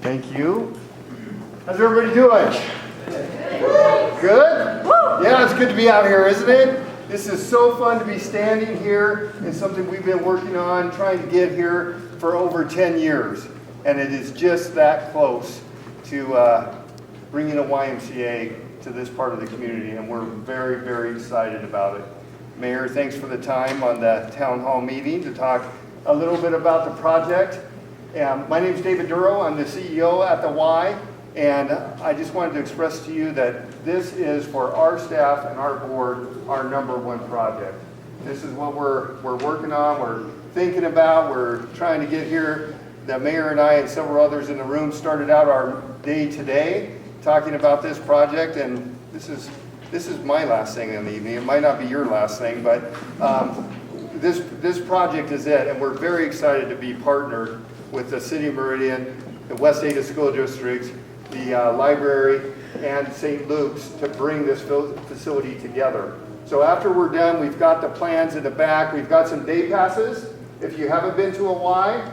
Thank you. How's everybody doing? Good? Yeah, it's good to be out here, isn't it? This is so fun to be standing here in something we've been working on, trying to get here for over 10 years. And it is just that close to bringing a YMCA to this part of the community. And we're very, very excited about it. Mayor, thanks for the time on the town hall meeting to talk a little bit about the project. My name is David Duro. I'm the CEO at the Y. And I just wanted to express to you that this is, for our staff and our board, our #1 project. This is what we're working on, we're thinking about, we're trying to get here. The mayor and I and several others in the room started out our day today talking about this project, and this is my last thing in the evening. It might not be your last thing, but this project is it, and we're very excited to be partnered with the City of Meridian, the West Ada School District, the library, and St. Luke's to bring this facility together. So after we're done, we've got the plans in the back. We've got some day passes. If you haven't been to a Y,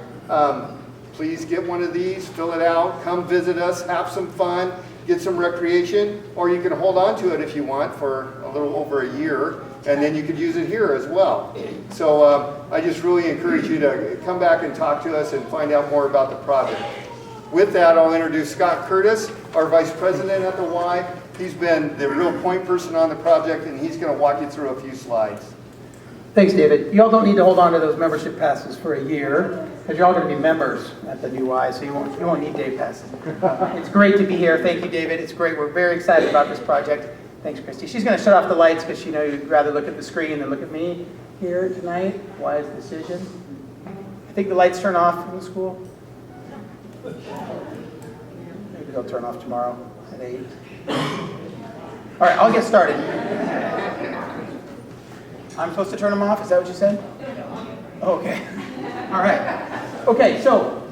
please get one of these, fill it out, come visit us, have some fun, get some recreation, or you can hold on to it if you want for a little over a year, and then you could use it here as well. So I just really encourage you to come back and talk to us and find out more about the project. With that, I'll introduce Scott Curtis, our Vice President at the Y. He's been the real point person on the project, and he's going to walk you through a few slides. Thanks, David. You all don't need to hold on to those membership passes for a year, because you're all going to be members at the new Y, so you won't need day passes. It's great to be here. Thank you, David. It's great. We're very excited about this project. Thanks, Christy. She's going to shut off the lights because you'd rather look at the screen than look at me here tonight. Wise decision. I think the lights turn off in the school. Maybe they'll turn off tomorrow at 8. All right, I'll get started. I'm supposed to turn them off? Is that what you said? Okay. All right. Okay, so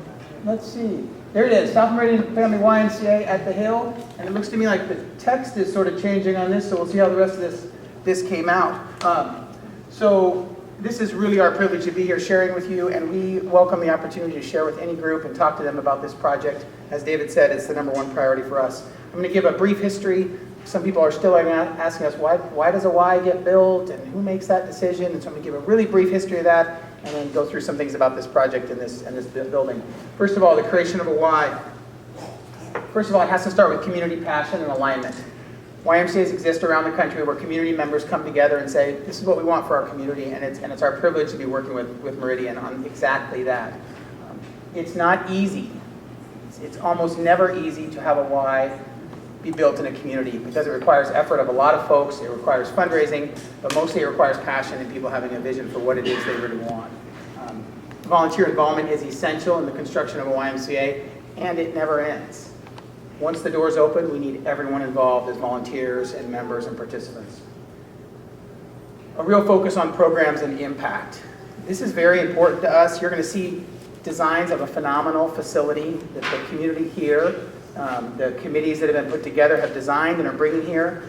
let's see. There it is, South Meridian Family YMCA at the Hill. And it looks to me like the text is sort of changing on this, so we'll see how the rest of this came out. So this is really our privilege to be here sharing with you, and we welcome the opportunity to share with any group and talk to them about this project. As David said, it's the #1 priority for us. I'm going to give a brief history. Some people are still asking us, why does a Y get built, and who makes that decision? And so I'm going to give a really brief history of that, and then go through some things about this project and this building. First of all, the creation of a Y. First of all, it has to start with community passion and alignment. YMCAs exist around the country where community members come together and say, this is what we want for our community, and it's our privilege to be working with Meridian on exactly that. It's not easy. It's almost never easy to have a Y be built in a community because it requires effort of a lot of folks, it requires fundraising, but mostly it requires passion and people having a vision for what it is they really want. Volunteer involvement is essential in the construction of a YMCA, and it never ends. Once the doors open, we need everyone involved as volunteers and members and participants. A real focus on programs and impact. This is very important to us. You're going to see designs of a phenomenal facility that the community here, the committees that have been put together have designed and are bringing here.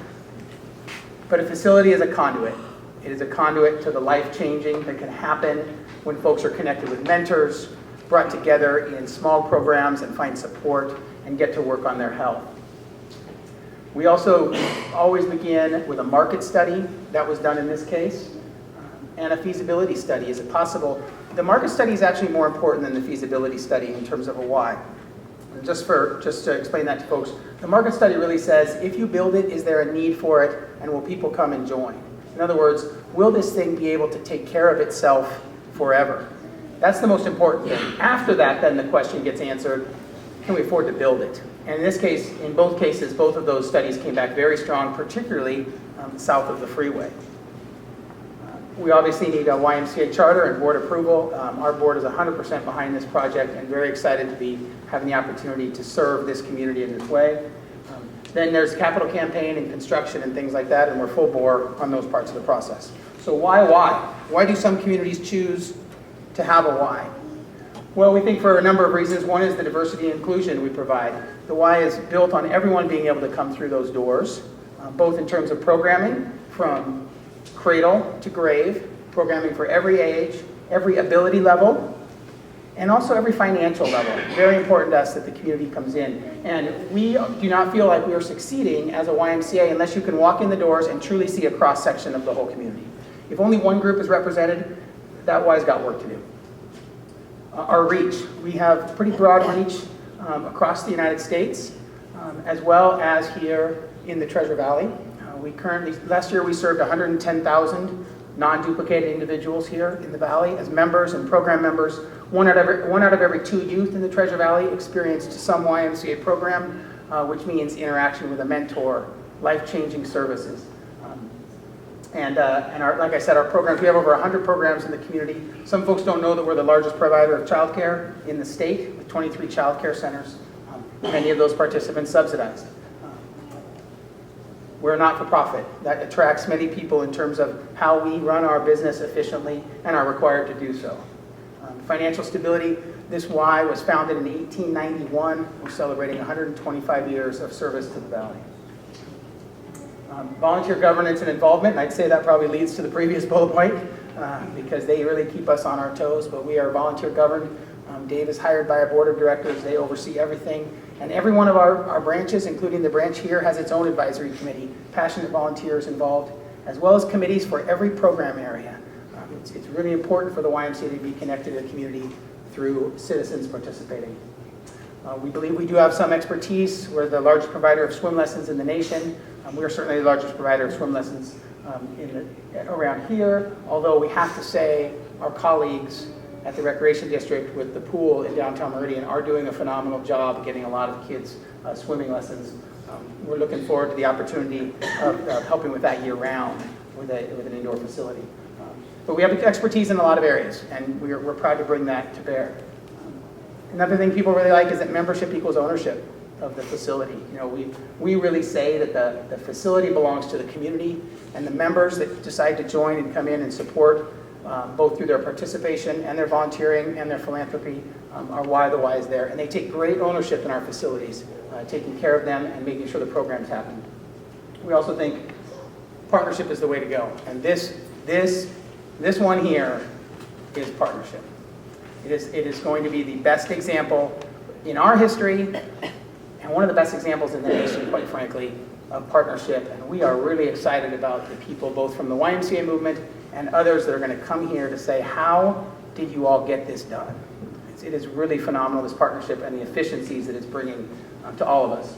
But a facility is a conduit. It is a conduit to the life-changing that can happen when folks are connected with mentors, brought together in small programs and find support and get to work on their health. We also always begin with a market study. That was done in this case. And a feasibility study. Is it possible? The market study is actually more important than the feasibility study in terms of a why. And just to explain that to folks, the market study really says, if you build it, is there a need for it, and will people come and join? In other words, will this thing be able to take care of itself forever? That's the most important thing. After that, then the question gets answered, can we afford to build it? And in this case, in both cases, both of those studies came back very strong, particularly south of the freeway. We obviously need a YMCA charter and board approval. Our board is 100% behind this project and very excited to be having the opportunity to serve this community in this way. Then there's capital campaign and construction and things like that, and we're full bore on those parts of the process. So why? Why do some communities choose to have a Y? Well, we think for a number of reasons. One is the diversity and inclusion we provide. The Y is built on everyone being able to come through those doors, both in terms of programming, from cradle to grave, programming for every age, every ability level, and also every financial level. Very important to us that the community comes in. And we do not feel like we are succeeding as a YMCA unless you can walk in the doors and truly see a cross-section of the whole community. If only one group is represented, that Y's got work to do. Our reach. We have pretty broad reach across the United States, as well as here in the Treasure Valley. Last year we served 110,000 non-duplicated individuals here in the Valley as members and program members. One out of every 2 youth in the Treasure Valley experienced some YMCA program, which means interaction with a mentor, life-changing services. Like I said, our programs, we have over 100 programs in the community. Some folks don't know that we're the largest provider of childcare in the state, with 23 childcare centers, many of those participants subsidized. We're not-for-profit. That attracts many people in terms of how we run our business efficiently and are required to do so. Financial stability. This Y was founded in 1891. We're celebrating 125 years of service to the Valley. Volunteer governance and involvement, and I'd say that probably leads to the previous bullet point because they really keep us on our toes, but we are volunteer governed. Dave is hired by a board of directors. They oversee everything. And every one of our branches, including the branch here, has its own advisory committee, passionate volunteers involved, as well as committees for every program area. It's really important for the YMCA to be connected to the community through citizens participating. We believe we do have some expertise. We're the largest provider of swim lessons in the nation. We are certainly the largest provider of swim lessons around here, although we have to say our colleagues at the Recreation District with the pool in downtown Meridian are doing a phenomenal job getting a lot of kids swimming lessons. We're looking forward to the opportunity of helping with that year-round with an indoor facility. But we have expertise in a lot of areas, and we're proud to bring that to bear. Another thing people really like is that membership equals ownership of the facility. You know, we really say that the facility belongs to the community, and the members that decide to join and come in and support both through their participation and their volunteering and their philanthropy are why the Y is there. And they take great ownership in our facilities, taking care of them and making sure the programs happen. We also think partnership is the way to go. And this one here is partnership. It is going to be the best example in our history and one of the best examples in the nation, quite frankly, of partnership. And we are really excited about the people, both from the YMCA movement and others that are going to come here to say, how did you all get this done? It is really phenomenal, this partnership and the efficiencies that it's bringing to all of us.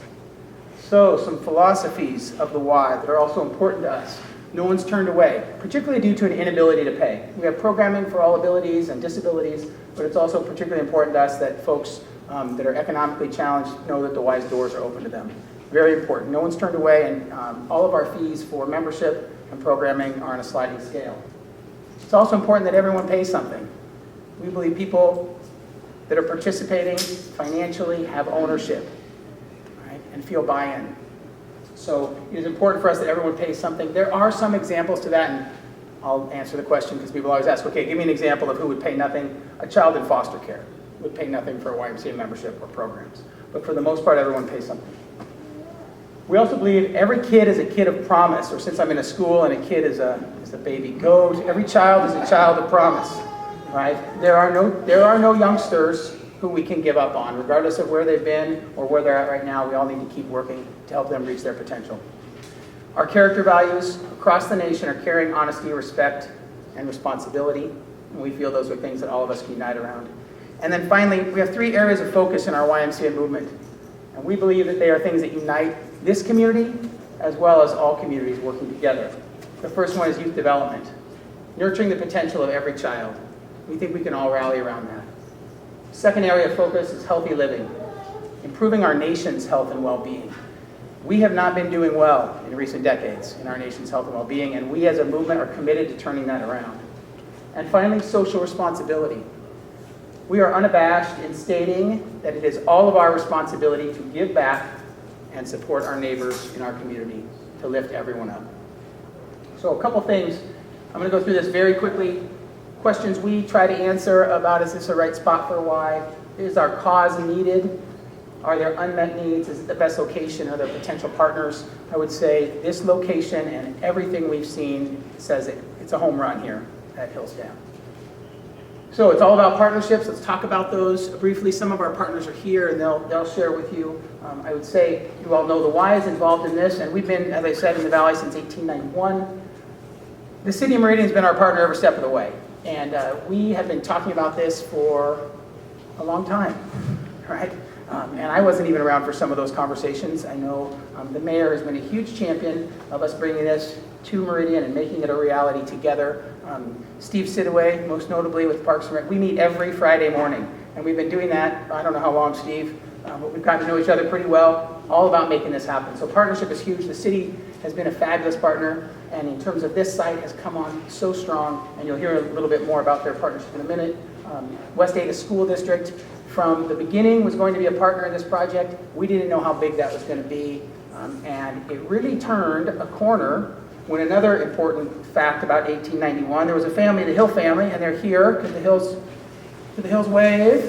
So some philosophies of the Y that are also important to us. No one's turned away, particularly due to an inability to pay. We have programming for all abilities and disabilities, but it's also particularly important to us that folks that are economically challenged know that the Y's doors are open to them. Very important. No one's turned away, and all of our fees for membership and programming are on a sliding scale. It's also important that everyone pays something. We believe people that are participating financially have ownership, right, and feel buy-in. So it is important for us that everyone pays something. There are some examples to that, and I'll answer the question because people always ask, okay, give me an example of who would pay nothing. A child in foster care would pay nothing for a YMCA membership or programs. But for the most part, everyone pays something. We also believe every kid is a kid of promise, or since I'm in a school and a kid is a baby goat, every child is a child of promise, right? There are no youngsters who we can give up on, regardless of where they've been or where they're at right now. We all need to keep working to help them reach their potential. Our character values across the nation are caring, honesty, respect, and responsibility. And we feel those are things that all of us can unite around. And then finally, we have 3 areas of focus in our YMCA movement. And we believe that they are things that unite this community as well as all communities working together. The first one is youth development, nurturing the potential of every child. We think we can all rally around that. Second area of focus is healthy living, improving our nation's health and well-being. We have not been doing well in recent decades in our nation's health and well-being, and we as a movement are committed to turning that around. And finally, social responsibility. We are unabashed in stating that it is all of our responsibility to give back and support our neighbors in our community, to lift everyone up. So a couple things. I'm going to go through this very quickly. Questions we try to answer about, is this the right spot for a Y? Is our cause needed? Are there unmet needs? Is it the best location? Are there potential partners? I would say this location and everything we've seen says it's a home run here at Hillsdale. So it's all about partnerships. Let's talk about those briefly. Some of our partners are here and they'll share with you. I would say you all know the Y is involved in this, and we've been, as I said, in the Valley since 1891. The City of Meridian has been our partner every step of the way, and we have been talking about this for a long time, right? And I wasn't even around for some of those conversations. I know the mayor has been a huge champion of us bringing this to Meridian and making it a reality together. Steve Sidaway, most notably with Parks and Rec. We meet every Friday morning, and we've been doing that, I don't know how long, Steve, but we've gotten to know each other pretty well, all about making this happen. So partnership is huge. The city has been a fabulous partner, and in terms of this site has come on so strong, and you'll hear a little bit more about their partnership in a minute. West Ada School District, from the beginning, was going to be a partner in this project. We didn't know how big that was going to be, and it really turned a corner when another important fact about 1891, there was a family, the Hill family, and they're here. Could the Hills wave?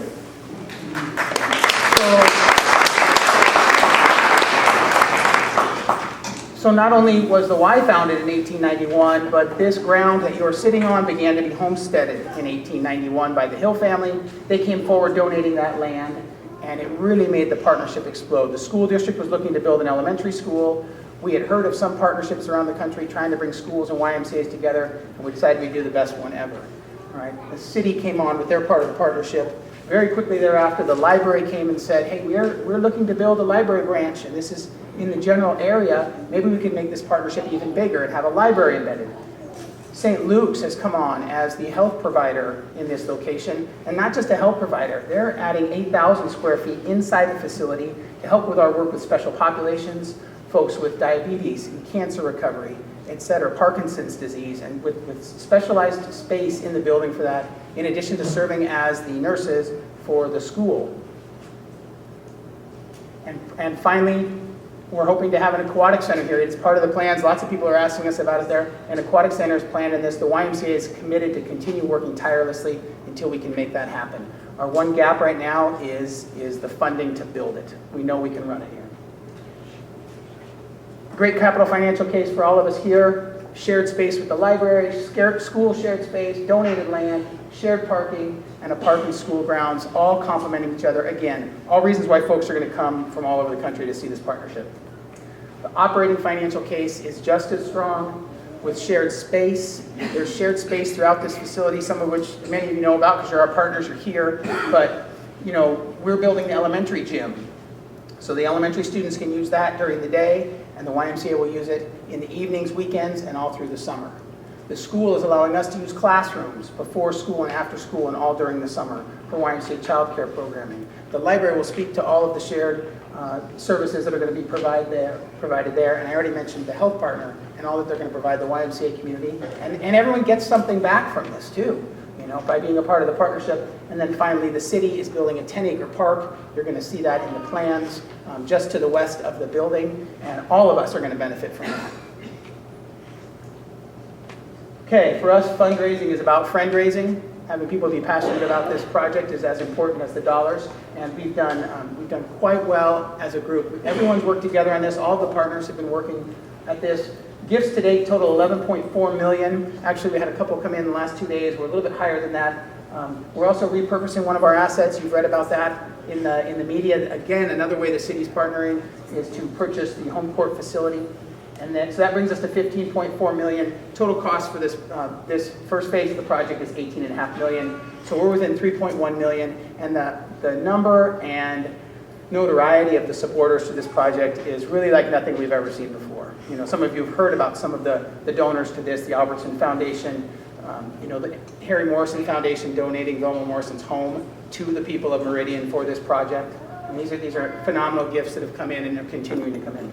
So not only was the Y founded in 1891, but this ground that you're sitting on began to be homesteaded in 1891 by the Hill family. They came forward donating that land, and it really made the partnership explode. The school district was looking to build an elementary school. We had heard of some partnerships around the country trying to bring schools and YMCAs together, and we decided we'd do the best one ever. All right. The city came on with their part of the partnership. Very quickly thereafter, the library came and said, hey, we're looking to build a library branch, and this is in the general area. Maybe we could make this partnership even bigger and have a library embedded. St. Luke's has come on as the health provider in this location, and not just a health provider. They're adding 8,000 square feet inside the facility to help with our work with special populations, folks with diabetes and cancer recovery, et cetera, Parkinson's disease, and with specialized space in the building for that, in addition to serving as the nurses for the school. And finally, we're hoping to have an aquatic center here. It's part of the plans. Lots of people are asking us about it there. An aquatic center is planned in this. The YMCA is committed to continue working tirelessly until we can make that happen. Our one gap right now is the funding to build it. We know we can run it here. Great capital financial case for all of us here. Shared space with the library, school shared space, donated land, shared parking, and a park and school grounds, all complementing each other. Again, all reasons why folks are going to come from all over the country to see this partnership. The operating financial case is just as strong with shared space. There's shared space throughout this facility, some of which many of you know about because you're our partners, you're here. But, you know, we're building the elementary gym. So the elementary students can use that during the day, and the YMCA will use it in the evenings, weekends, and all through the summer. The school is allowing us to use classrooms before school and after school and all during the summer for YMCA childcare programming. The library will speak to all of the shared services that are going to be provided there. And I already mentioned the health partner and all that they're going to provide the YMCA community. And everyone gets something back from this too, you know, by being a part of the partnership. And then finally, the city is building a 10-acre park. You're going to see that in the plans just to the west of the building. And all of us are going to benefit from that. Okay, for us, fundraising is about friend-raising. Having people be passionate about this project is as important as the dollars, and we've done quite well as a group. Everyone's worked together on this. All the partners have been working at this. Gifts to date total $11.4 million. Actually, we had a couple come in the last 2 days. We're a little bit higher than that. We're also repurposing one of our assets. You've read about that in the media. Again, another way the city's partnering is to purchase the home court facility. And then, so that brings us to $15.4 million. Total cost for this first phase of the project is $18.5 million. So we're within $3.1 million. And the number and notoriety of the supporters to this project is really like nothing we've ever seen before. You know, some of you have heard about some of the donors to this, the Albertson Foundation, you know, the Harry Morrison Foundation donating Velma Morrison's home to the people of Meridian for this project. And these are phenomenal gifts that have come in and are continuing to come in.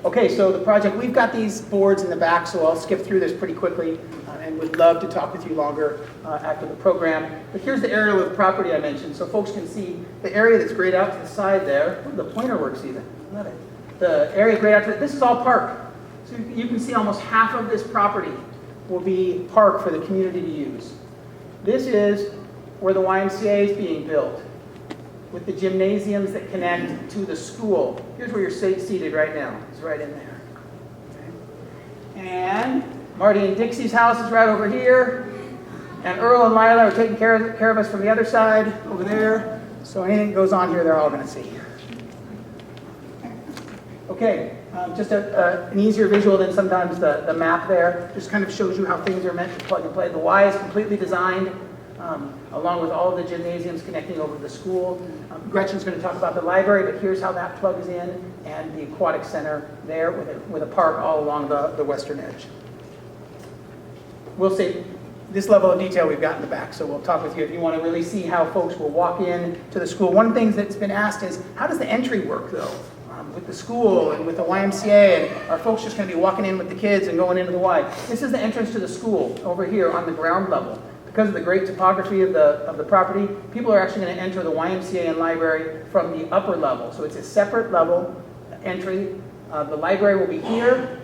Okay, so the project, we've got these boards in the back, so I'll skip through this pretty quickly and would love to talk with you longer after the program. But here's the aerial of the property I mentioned, so folks can see the area that's grayed out to the side there. Ooh, the pointer works even. Love it. The area grayed out to this is all park. So you can see almost half of this property will be park for the community to use. This is where the YMCA is being built, with the gymnasiums that connect to the school. Here's where you're seated right now. It's right in there. Okay. And Marty and Dixie's house is right over here. And Earl and Lila are taking care of us from the other side over there. So anything that goes on here, they're all going to see. Okay, just an easier visual than sometimes the map there. Just kind of shows you how things are meant to plug and play. The Y is completely designed, along with all of the gymnasiums connecting over to the school. Gretchen's going to talk about the library, but here's how that plugs in, and the aquatic center there with a park all along the western edge. We'll see this level of detail we've got in the back, so we'll talk with you if you want to really see how folks will walk in to the school. One of the things that's been asked is, how does the entry work, though? With the school and with the YMCA, and are folks just going to be walking in with the kids and going into the Y? This is the entrance to the school over here on the ground level. Because of the great topography of the property, people are actually going to enter the YMCA and library from the upper level. So it's a separate level entry. The library will be here,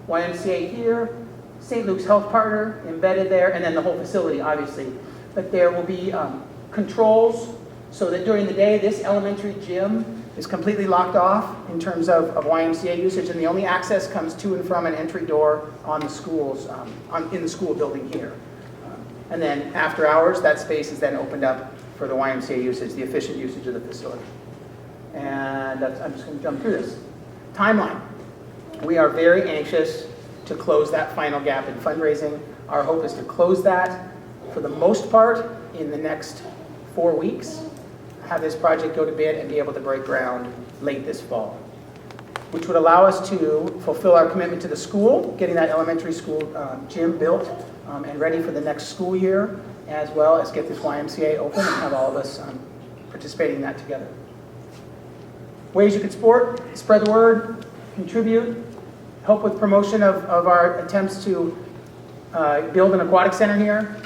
YMCA here, St. Luke's Health Partner embedded there, and then the whole facility, obviously. But there will be controls so that during the day, this elementary gym is completely locked off in terms of YMCA usage, and the only access comes to and from an entry door on the schools, in the school building here. And then after hours, that space is then opened up for the YMCA usage, the efficient usage of the facility. And I'm just going to jump through this. Timeline. We are very anxious to close that final gap in fundraising. Our hope is to close that, for the most part, in the next 4 weeks, have this project go to bid and be able to break ground late this fall, which would allow us to fulfill our commitment to the school, getting that elementary school gym built and ready for the next school year, as well as get this YMCA open and have all of us participating in that together. Ways you can spread the word, contribute, help with promotion of our attempts to build an aquatic center here,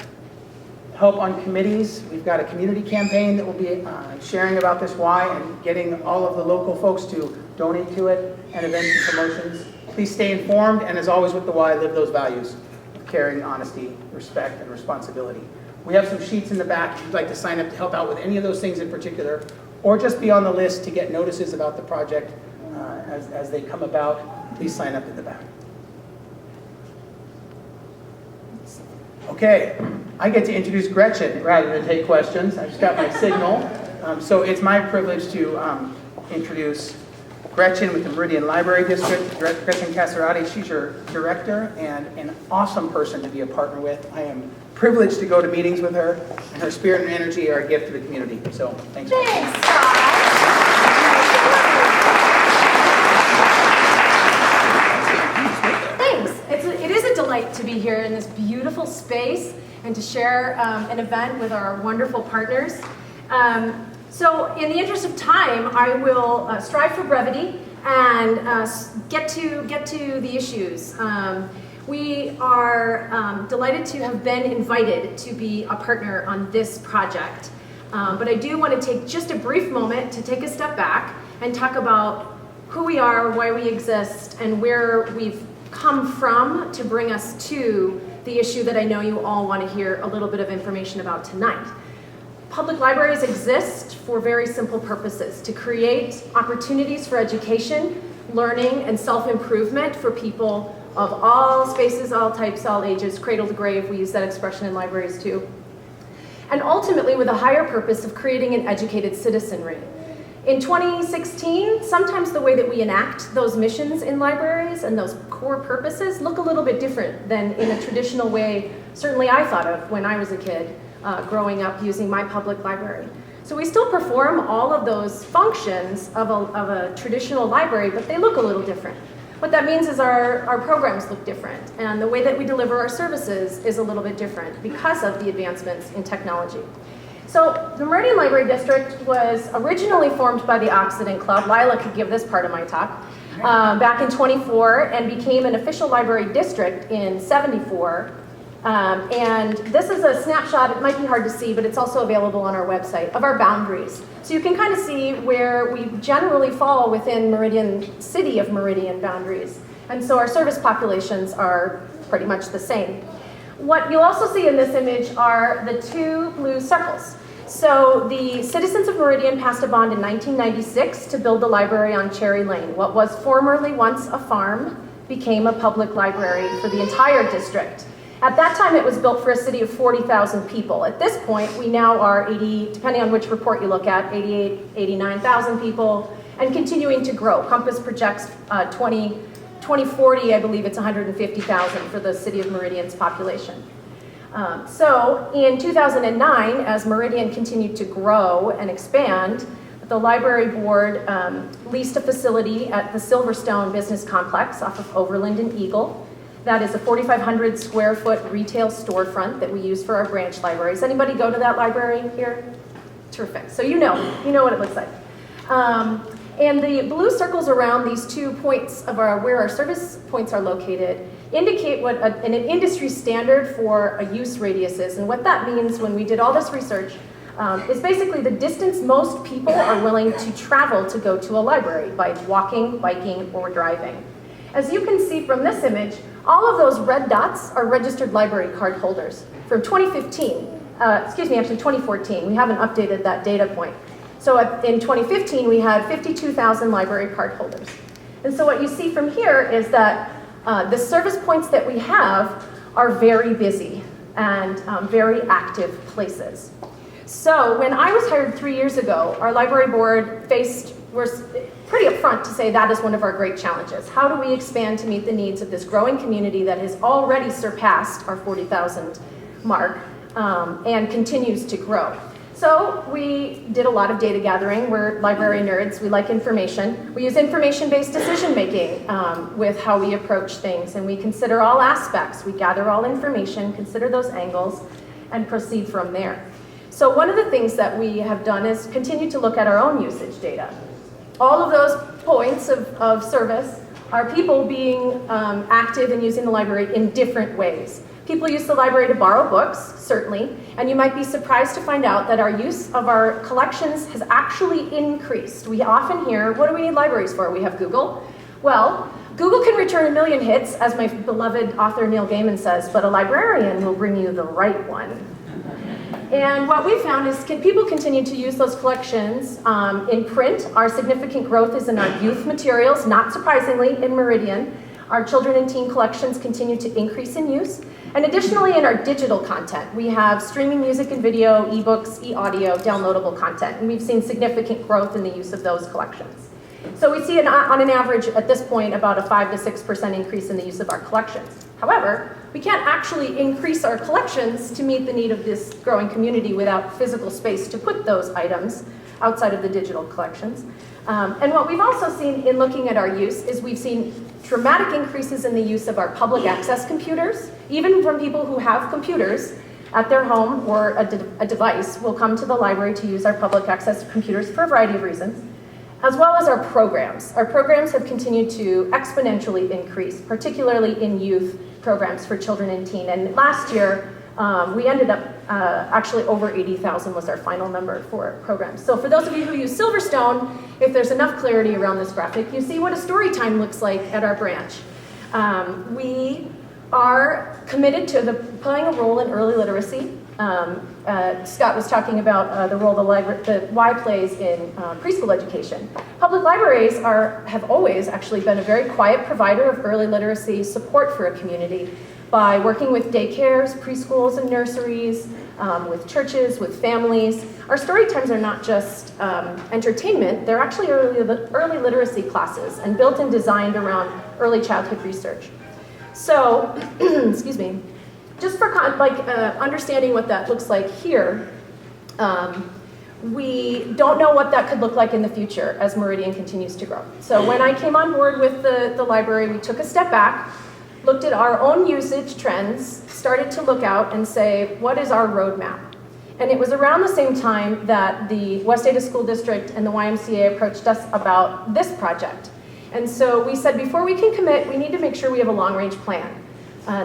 help on committees. We've got a community campaign that will be sharing about this Y and getting all of the local folks to donate to it, and events and promotions. Please stay informed, and as always with the Y, live those values of caring, honesty, respect, and responsibility. We have some sheets in the back if you'd like to sign up to help out with any of those things in particular, or just be on the list to get notices about the project as they come about. Please sign up in the back. Okay, I get to introduce Gretchen rather than take questions. I just got my signal. So it's my privilege to introduce Gretchen with the Meridian Library District. Gretchen Casarati, she's your director and an awesome person to be a partner with. I am privileged to go to meetings with her, and her spirit and energy are a gift to the community. So thanks. Thanks, Scott. It is a delight to be here in this beautiful space and to share an event with our wonderful partners. So in the interest of time, I will strive for brevity and get to the issues. We are delighted to have been invited to be a partner on this project. But I do want to take just a brief moment to take a step back and talk about who we are, why we exist, and where we've come from to bring us to the issue that I know you all want to hear a little bit of information about tonight. Public libraries exist for very simple purposes: to create opportunities for education, learning, and self-improvement for people of all spaces, all types, all ages, cradle to grave. We use that expression in libraries too. And ultimately with a higher purpose of creating an educated citizenry. In 2016, sometimes the way that we enact those missions in libraries and those core purposes look a little bit different than in a traditional way, certainly I thought of when I was a kid, growing up using my public library. So we still perform all of those functions of a traditional library, but they look a little different. What that means is our programs look different, and the way that we deliver our services is a little bit different because of the advancements in technology. So the Meridian Library District was originally formed by the Occident Club. Lila could give this part of my talk. Back in 24, and became an official library district in 74. And this is a snapshot. It might be hard to see, but it's also available on our website, of our boundaries. So you can kind of see where we generally fall within Meridian, city of Meridian boundaries. And so our service populations are pretty much the same. What you'll also see in this image are the two blue circles. So the citizens of Meridian passed a bond in 1996 to build the library on Cherry Lane. What was formerly once a farm became a public library for the entire district. At that time, it was built for a city of 40,000 people. At this point, we now are 80, depending on which report you look at, 88, 89,000 people, and continuing to grow. Compass projects 2040, I believe it's 150,000 for the city of Meridian's population. So in 2009, as Meridian continued to grow and expand, the library board leased a facility at the Silverstone Business Complex off of Overland and Eagle. That is a 4,500 square foot retail storefront that we use for our branch libraries. Anybody go to that library here? Terrific. So you know what it looks like. And the blue circles around these 2 points of where our service points are located indicate what an industry standard for a use radius is. And what that means when we did all this research is basically the distance most people are willing to travel to go to a library by walking, biking, or driving. As you can see from this image, all of those red dots are registered library card holders. From 2014, we haven't updated that data point. So in 2015, we had 52,000 library card holders. And so what you see from here is that the service points that we have are very busy and very active places. So when I was hired 3 years ago, our library board was pretty upfront to say that is one of our great challenges. How do we expand to meet the needs of this growing community that has already surpassed our 40,000 mark and continues to grow? So we did a lot of data gathering. We're library nerds. We like information. We use information-based decision-making with how we approach things, and we consider all aspects. We gather all information, consider those angles, and proceed from there. So one of the things that we have done is continue to look at our own usage data. All of those points of service are people being active and using the library in different ways. People use the library to borrow books, certainly, and you might be surprised to find out that our use of our collections has actually increased. We often hear, what do we need libraries for? We have Google. Well, Google can return 1 million hits, as my beloved author Neil Gaiman says, but a librarian will bring you the right one. And what we found is people continue to use those collections in print. Our significant growth is in our youth materials, not surprisingly, in Meridian. Our children and teen collections continue to increase in use. And additionally, in our digital content, we have streaming music and video, ebooks, e-audio, downloadable content. And we've seen significant growth in the use of those collections. So we see on an average at this point about a 5 to 6% increase in the use of our collections. However, we can't actually increase our collections to meet the need of this growing community without physical space to put those items outside of the digital collections. And what we've also seen in looking at our use is we've seen dramatic increases in the use of our public access computers, even from people who have computers at their home or a device will come to the library to use our public access computers for a variety of reasons, as well as our programs. Our programs have continued to exponentially increase, particularly in youth programs for children and teen. And last year, we ended up actually over 80,000 was our final number for programs. So for those of you who use Silverstone, if there's enough clarity around this graphic, you see what a story time looks like at our branch. We are committed to playing a role in early literacy. Scott was talking about the role the Y plays in preschool education. Public libraries have always actually been a very quiet provider of early literacy support for a community by working with daycares, preschools, and nurseries, with churches, with families. Our story times are not just entertainment, they're actually early literacy classes and built and designed around early childhood research. So, excuse me, just for understanding what that looks like here, we don't know what that could look like in the future as Meridian continues to grow. So when I came on board with the library, we took a step back, looked at our own usage trends, started to look out and say, what is our roadmap? And it was around the same time that the West Ada School District and the YMCA approached us about this project. And so we said, before we can commit, we need to make sure we have a long-range plan.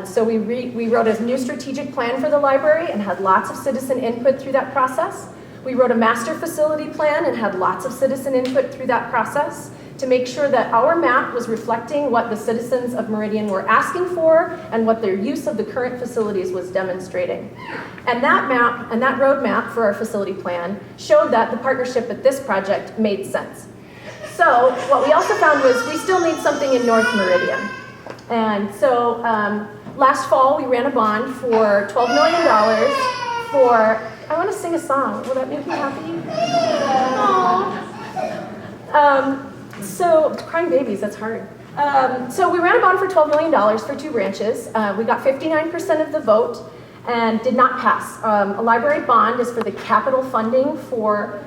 So we wrote a new strategic plan for the library and had lots of citizen input through that process. We wrote a master facility plan and had lots of citizen input through that process to make sure that our map was reflecting what the citizens of Meridian were asking for and what their use of the current facilities was demonstrating. And that map and that roadmap for our facility plan showed that the partnership at this project made sense. So what we also found was we still need something in North Meridian. And so Last fall, we ran a bond for $12 million for, I want to sing a song. Will that make you happy? Aww. So, crying babies, that's hard. So we ran a bond for $12 million for 2 branches. We got 59% of the vote and did not pass. A library bond is for the capital funding for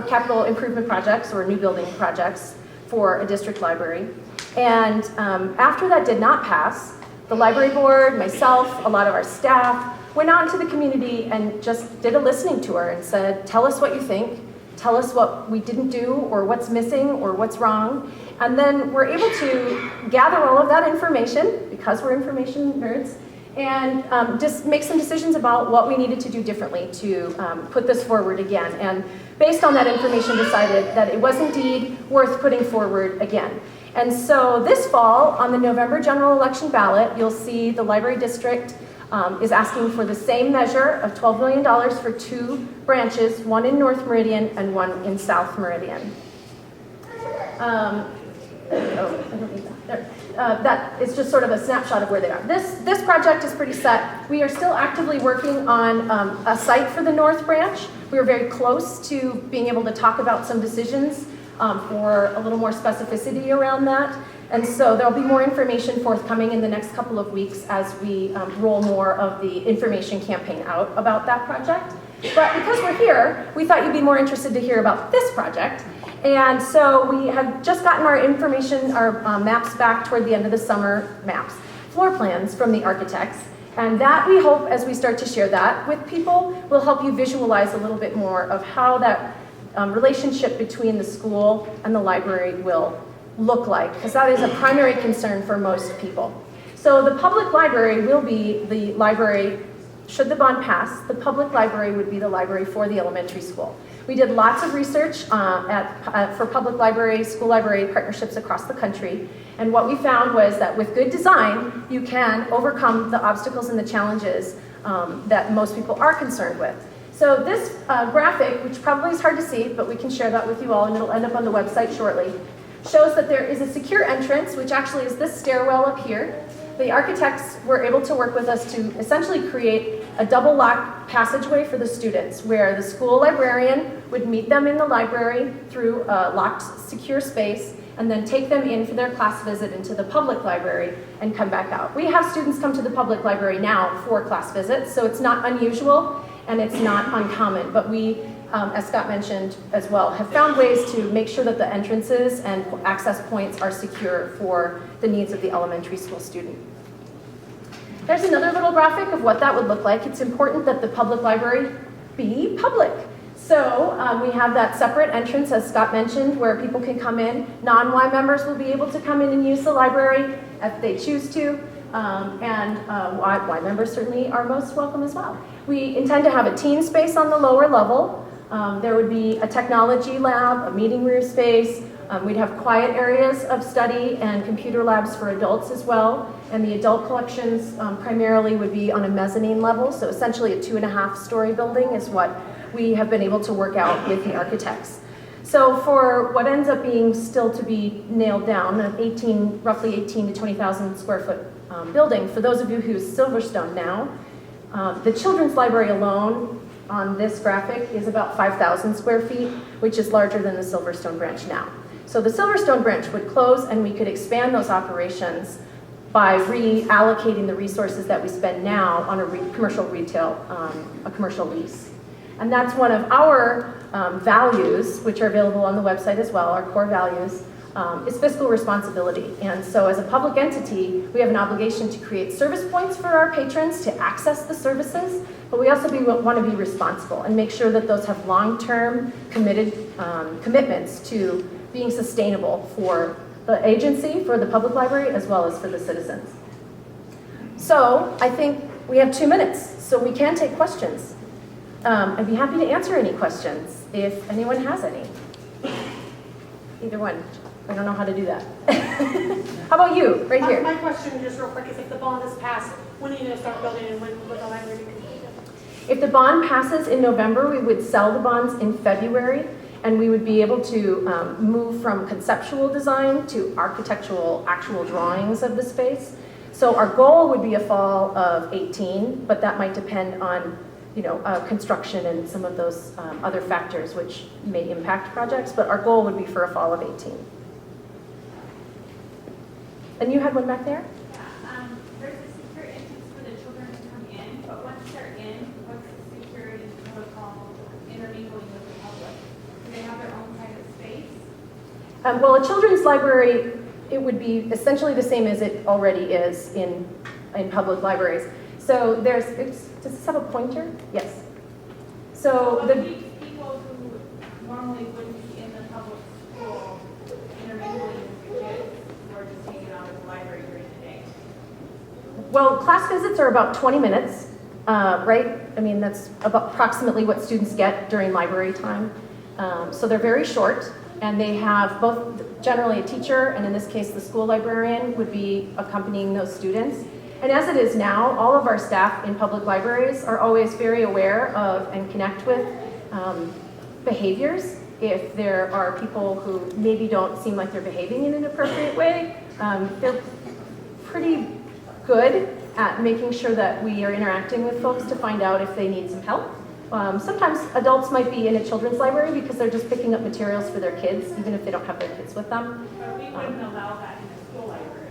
capital improvement projects or new building projects for a district library. And after that did not pass, the library board, myself, a lot of our staff went out into the community and just did a listening tour and said, tell us what you think, tell us what we didn't do or what's missing or what's wrong. And then we're able to gather all of that information, because we're information nerds, and just make some decisions about what we needed to do differently to put this forward again. And based on that information, decided that it was indeed worth putting forward again. And so this fall, on the November general election ballot, you'll see the library district is asking for the same measure of $12 million for 2 branches, one in North Meridian and one in South Meridian. I don't need that. There. That is just sort of a snapshot of where they are. This project is pretty set. We are still actively working on a site for the North Branch. We are very close to being able to talk about some decisions for a little more specificity around that. And so there'll be more information forthcoming in the next couple of weeks as we roll more of the information campaign out about that project. But because we're here, we thought you'd be more interested to hear about this project. And so we have just gotten our information, our maps back toward the end of the summer, floor plans from the architects. And that, we hope, as we start to share that with people, will help you visualize a little bit more of how that relationship between the school and the library will look like, because that is a primary concern for most people. So the public library will be the library, should the bond pass, the public library would be the library for the elementary school. We did lots of research for public library, school library partnerships across the country, and what we found was that with good design, you can overcome the obstacles and the challenges that most people are concerned with. So this graphic, which probably is hard to see, but we can share that with you all, and it'll end up on the website shortly, shows that there is a secure entrance, which actually is this stairwell up here. The architects were able to work with us to essentially create a double lock passageway for the students, where the school librarian would meet them in the library through a locked, secure space, and then take them in for their class visit into the public library and come back out. We have students come to the public library now for class visits, so it's not unusual and it's not uncommon, but we, as Scott mentioned as well, have found ways to make sure that the entrances and access points are secure for the needs of the elementary school student. There's another little graphic of what that would look like. It's important that the public library be public. So we have that separate entrance, as Scott mentioned, where people can come in. Non-Y members will be able to come in and use the library if they choose to. Y members certainly are most welcome as well. We intend to have a teen space on the lower level. There would be a technology lab, a meeting room space. We'd have quiet areas of study and computer labs for adults as well. And the adult collections primarily would be on a mezzanine level. So essentially a 2.5-story building is what we have been able to work out with the architects. So for what ends up being still to be nailed down, an roughly 18 to 20,000 square foot building, for those of you who's Silverstone now, the children's library alone on this graphic is about 5,000 square feet, which is larger than the Silverstone branch now. So the Silverstone branch would close and we could expand those operations by reallocating the resources that we spend now on a commercial lease. And that's one of our values, which are available on the website as well, our core values, is fiscal responsibility. And so as a public entity, we have an obligation to create service points for our patrons to access the services, but we also want to be responsible and make sure that those have long-term commitments to being sustainable for the agency, for the public library, as well as for the citizens. So I think we have 2 minutes, so we can take questions. I'd be happy to answer any questions if anyone has any. Either one. I don't know how to do that. How about you, right here? My question, just real quick, is if the bond is passed, when are you going to start building and when will the library be completed? If the bond passes in November, we would sell the bonds in February, and we would be able to move from conceptual design to architectural actual drawings of the space. So our goal would be a fall of 18, but that might depend on construction and some of those other factors which may impact projects, but our goal would be for a fall of 18. And you had one back there? Yeah, there's a secure entrance for the children to come in, but once they're in, what's the security protocol intermingling with the public? Do they have their own private space? Well, a children's library, it would be essentially the same as it already is in public libraries. So does this have a pointer? Yes. So what keeps people who normally wouldn't be in the public school intermingling with the kids who are just hanging out at the library during the day? well, class visits are about 20 minutes, right? I mean, that's about approximately what students get during library time. So they're very short, and they have both generally a teacher, and in this case, the school librarian would be accompanying those students. And as it is now, all of our staff in public libraries are always very aware of and connect with behaviors. If there are people who maybe don't seem like they're behaving in an appropriate way, they're pretty good at making sure that we are interacting with folks to find out if they need some help. Sometimes adults might be in a children's library because they're just picking up materials for their kids, even if they don't have their kids with them. But we wouldn't allow that in the school library,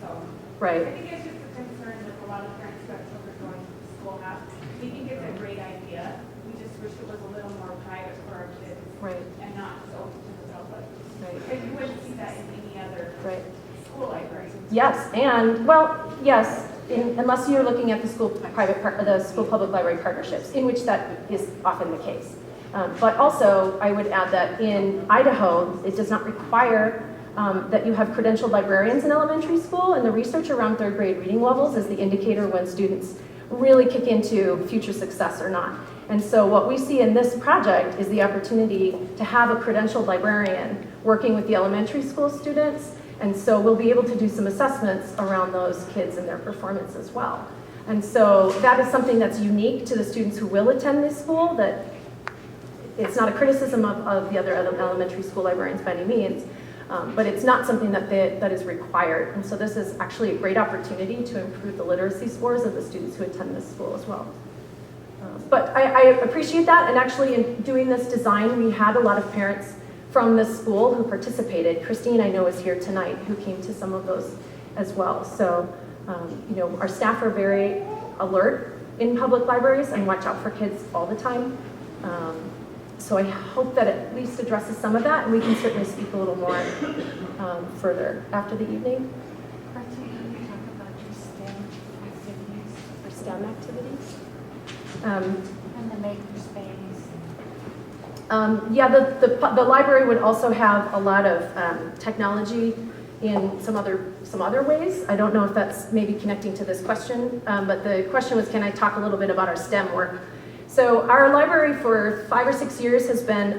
so. Right. I think it's just a concern that a lot of parents who have children going to school have. We think it's a great idea, we just wish it was a little more private for our kids. Right. And not just open to the public. Right. Because you wouldn't see that in any other Right. school library. Yes, and well, yes, unless you're looking at the school public library partnerships, in which that is often the case. But also, I would add that in Idaho, it does not require that you have credentialed librarians in elementary school, and the research around third grade reading levels is the indicator when students really kick into future success or not. And so what we see in this project is the opportunity to have a credentialed librarian working with the elementary school students. And so we'll be able to do some assessments around those kids and their performance as well. And so that is something that's unique to the students who will attend this school, that it's not a criticism of the other elementary school librarians by any means, but it's not something that is required. And so this is actually a great opportunity to improve the literacy scores of the students who attend this school as well. But I appreciate that, and actually in doing this design, we had a lot of parents from the school who participated. Christine, I know, is here tonight, who came to some of those as well. So, our staff are very alert in public libraries and watch out for kids all the time. So I hope that at least addresses some of that, and we can certainly speak a little more further after the evening. Can you talk about your STEM activities? For STEM activities. And the makerspace. Yeah, the library would also have a lot of technology in some other ways. I don't know if that's maybe connecting to this question, but the question was, can I talk a little bit about our STEM work? So our library for 5 or 6 years has been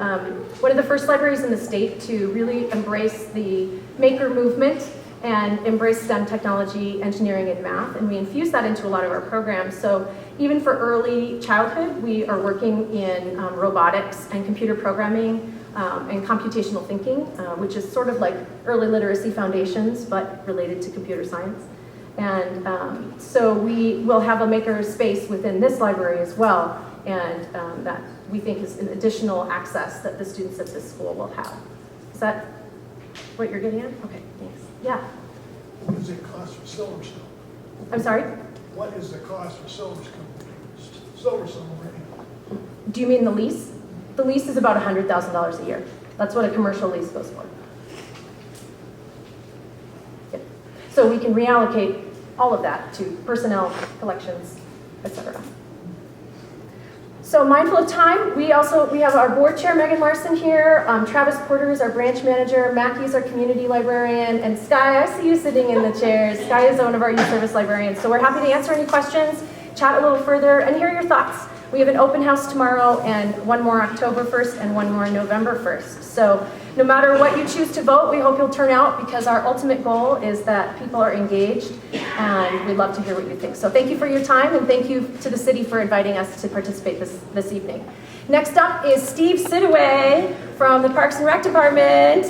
one of the first libraries in the state to really embrace the maker movement and embrace STEM technology, engineering, and math, and we infuse that into a lot of our programs. So even for early childhood, we are working in robotics and computer programming and computational thinking, which is sort of like early literacy foundations, but related to computer science. And so we will have a maker space within this library as well, and that we think is an additional access that the students at this school will have. Is that what you're getting at? Okay, thanks. Yeah. What does it cost for Silverstone? I'm sorry? What is the cost for Silverstone already? Do you mean the lease? The lease is about $100,000 a year. That's what a commercial lease goes for. Yep. So we can reallocate all of that to personnel, collections, etc. So mindful of time, we have our board chair, Megan Larson, here. Travis Porter is our branch manager. Mackie is our community librarian. And Sky, I see you sitting in the chairs. Sky is one of our youth service librarians. So we're happy to answer any questions, chat a little further, and hear your thoughts. We have an open house tomorrow, and one more October 1st and one more November 1st. So no matter what you choose to vote, we hope you'll turn out, because our ultimate goal is that people are engaged, and we'd love to hear what you think. So thank you for your time, and thank you to the city for inviting us to participate this evening. Next up is Steve Sidaway from the Parks and Rec Department.